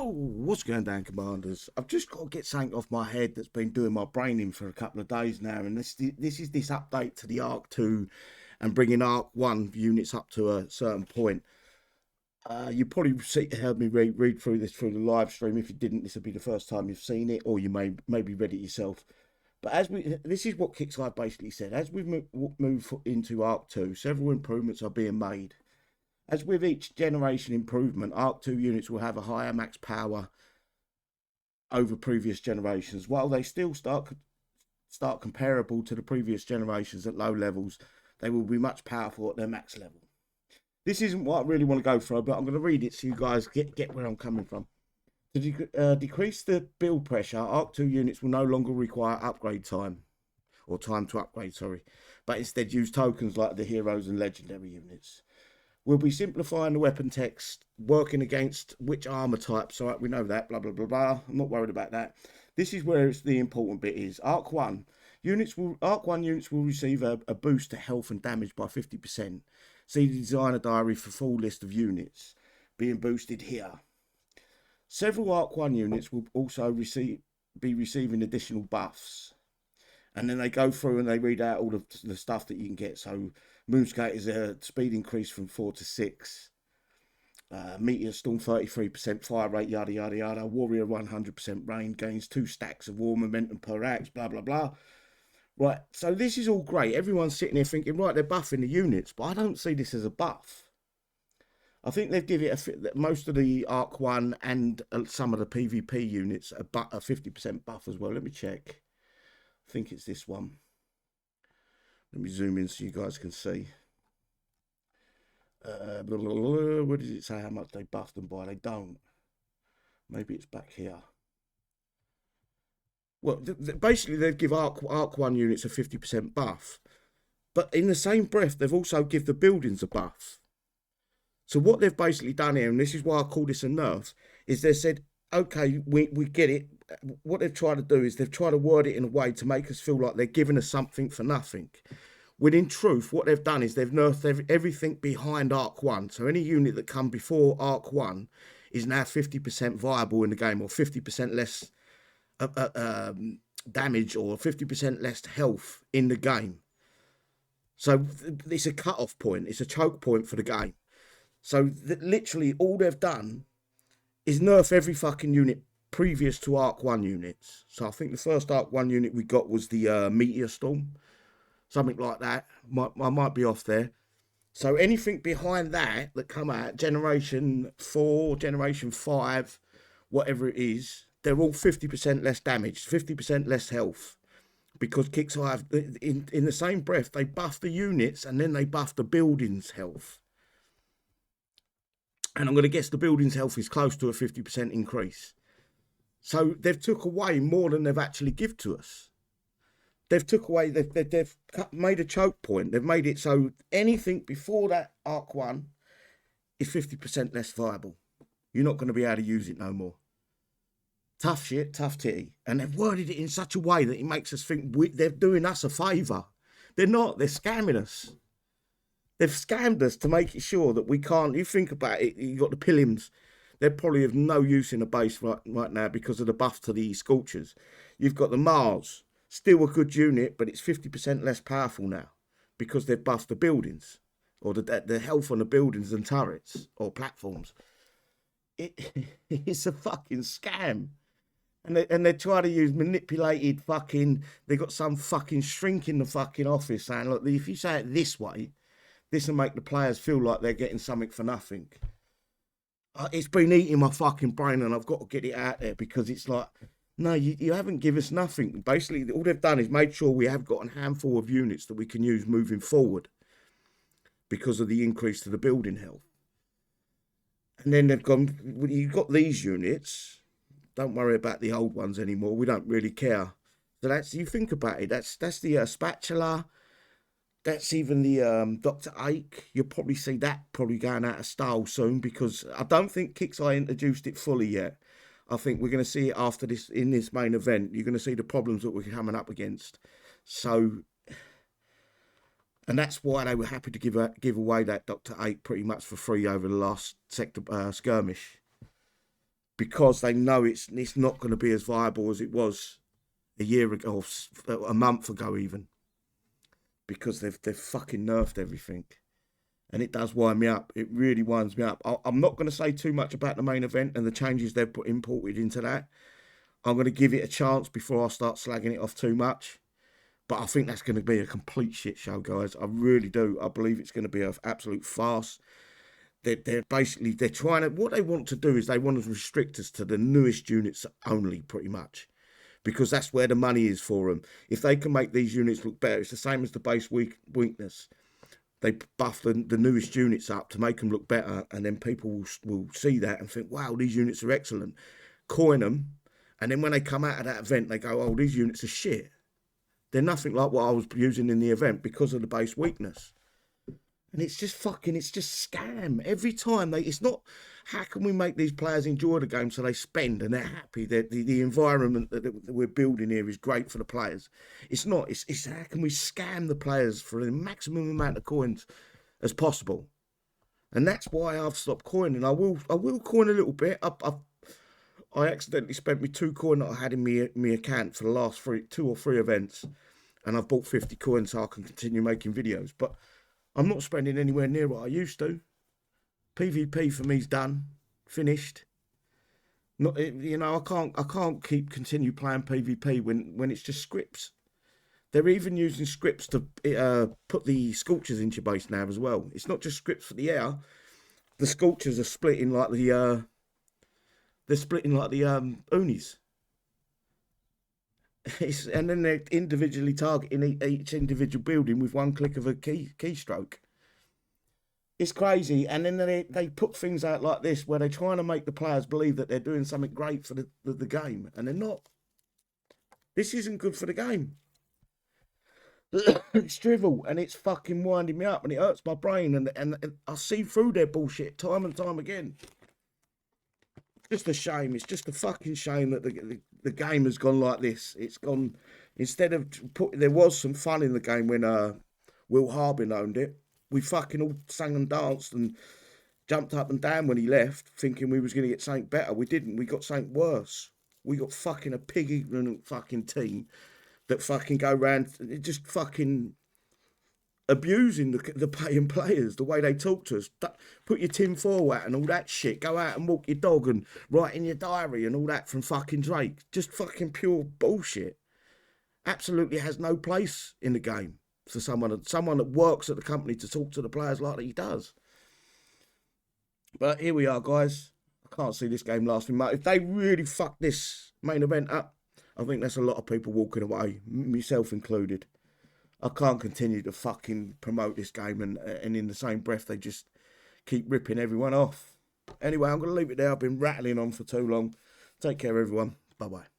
What's going down, Commanders? I've just got to get something off my head that's been doing my brain in for a couple of days now, and this is this update to the Arc 2 and bringing Arc 1 units up to a certain point. You probably heard me read through this through the live stream. If you didn't, this will be the first time you've seen it, or you maybe read it yourself. But this is what Kixeye basically said. As we move into Arc 2, several improvements are being made. As with each generation improvement, Arc 2 units will have a higher max power over previous generations. While they still start comparable to the previous generations at low levels, they will be much powerful at their max level. This isn't what I really want to go through, but I'm going to read it so you guys get where I'm coming from. To decrease the build pressure, Arc 2 units will no longer require upgrade time, or time to upgrade, sorry, but instead use tokens like the heroes and legendary units. We'll be simplifying the weapon text, working against which armor types. All right, we know that, blah, blah, blah, blah. I'm not worried about that. This is where the important bit is. Arc 1 units will receive a boost to health and damage by 50%. See the designer diary for full list of units being boosted here. Several Arc 1 units will also be receiving additional buffs. And then they go through and they read out all of the stuff that you can get. So Moonskate is a speed increase from 4 to 6. Meteor Storm 33%, fire rate, yada, yada, yada. Warrior 100% rain, gains 2 stacks of war momentum per axe, blah, blah, blah. Right, so this is all great. Everyone's sitting here thinking, right, they're buffing the units. But I don't see this as a buff. I think they've given it most of the Arc 1 and some of the PvP units a 50% buff as well. Let me check. I think it's this one. Let me zoom in so you guys can see. What does it say how much they buffed them by? They don't. Maybe it's back here. Well, basically they've give Arc 1 units a 50% buff. But in the same breath, they've also give the buildings a buff. So what they've basically done here, and this is why I call this a nerf, is they said, okay, we get it. What they've tried to do is they've tried to word it in a way to make us feel like they're giving us something for nothing. When in truth, what they've done is they've nerfed everything behind Arc 1. So any unit that come before Arc 1 is now 50% viable in the game, or 50% less damage, or 50% less health in the game. So it's a cut-off point. It's a choke point for the game. So literally all they've done is nerf every fucking unit previous to Arc 1 units. So I think the first Arc 1 unit we got was the Meteor Storm. Something like that. I might be off there. So anything behind that come out, Generation 4, Generation 5, whatever it is, they're all 50% less damage, 50% less health. Because Kixeye, in the same breath, they buff the units and then they buff the buildings' health. And I'm going to guess the building's health is close to a 50% increase. So they've took away more than they've actually give to us. They've took away, they've made a choke point. They've made it so anything before that Arc 1 is 50% less viable. You're not going to be able to use it no more. Tough shit, tough titty. And they've worded it in such a way that it makes us think they're doing us a favour. They're not. They're scamming us. They've scammed us to make it sure that we can't. You think about it, you got the Pillims. They're probably of no use in the base right now because of the buff to the Scorchers. You've got the Mars. Still a good unit, but it's 50% less powerful now because they've buffed the buildings or the health on the buildings and turrets or platforms. It's a fucking scam. And they try to use manipulated fucking. They got some fucking shrink in the fucking office saying, look, if you say it this way, this will make the players feel like they're getting something for nothing. It's been eating my fucking brain, and I've got to get it out there because it's like, no, you haven't given us nothing. Basically, all they've done is made sure we have got a handful of units that we can use moving forward because of the increase to the building health. And then they've gone, well, you've got these units. Don't worry about the old ones anymore. We don't really care. So that's, you think about it, that's the spatula. That's even the Dr. Ake. You'll probably see that probably going out of style soon because I don't think Kixeye introduced it fully yet. I think we're going to see it after this, in this main event. You're going to see the problems that we're coming up against. So, and that's why they were happy to give away that Dr. Ake pretty much for free over the last sector skirmish. because they know it's not going to be as viable as it was a year ago, or a month ago even, because they've fucking nerfed everything. And it does wind me up. It really winds me up. I'm not going to say too much about the main event and the changes they've imported into that. I'm going to give it a chance before I start slagging it off too much. But I think that's going to be a complete shit show, guys. I really do. I believe it's going to be an absolute farce. They're basically, they're trying to, what they want to do is they want to restrict us to the newest units only, pretty much. Because that's where the money is for them. If they can make these units look better, it's the same as the base weakness. They buff the newest units up to make them look better, and then people will see that and think, wow, these units are excellent. Coin them, and then when they come out of that event, they go, oh, these units are shit. They're nothing like what I was using in the event because of the base weakness. And it's just scam. Every time it's not, how can we make these players enjoy the game so they spend and they're happy? The environment that we're building here is great for the players. It's not, it's how can we scam the players for the maximum amount of coins as possible? And that's why I've stopped coining. I will coin a little bit. I accidentally spent my 2 coin that I had in my account for the last 2 or 3 events. And I've bought 50 coins so I can continue making videos. But I'm not spending anywhere near what I used to. PvP for me's done, finished. Not, you know, I can't continue playing PvP when it's just scripts. They're even using scripts to put the sculptures into your base now as well. It's not just scripts for the air. The sculptures are splitting like the unis. And then they're individually targeting each individual building with one click of a keystroke. It's crazy. And then they put things out like this where they're trying to make the players believe that they're doing something great for the game, and they're not. This isn't good for the game. It's drivel, and it's fucking winding me up, and it hurts my brain, and I see through their bullshit time and time again. Just a shame. It's just a fucking shame that the game has gone like this. It's gone, instead of there was some fun in the game when Will Harbin owned it. We fucking all sang and danced and jumped up and down when he left, thinking we was going to get something better. We didn't. We got something worse. We got fucking a pig-ignorant fucking team that fucking go around just fucking abusing the paying players, the way they talk to us. Put your tin foil out and all that shit. Go out and walk your dog and write in your diary and all that from fucking Drake. Just fucking pure bullshit. Absolutely has no place in the game for someone that works at the company to talk to the players like he does. But here we are, guys. I can't see this game lasting much. If they really fuck this main event up, I think that's a lot of people walking away, myself included. I can't continue to fucking promote this game and in the same breath they just keep ripping everyone off. Anyway, I'm going to leave it there. I've been rattling on for too long. Take care, everyone. Bye-bye.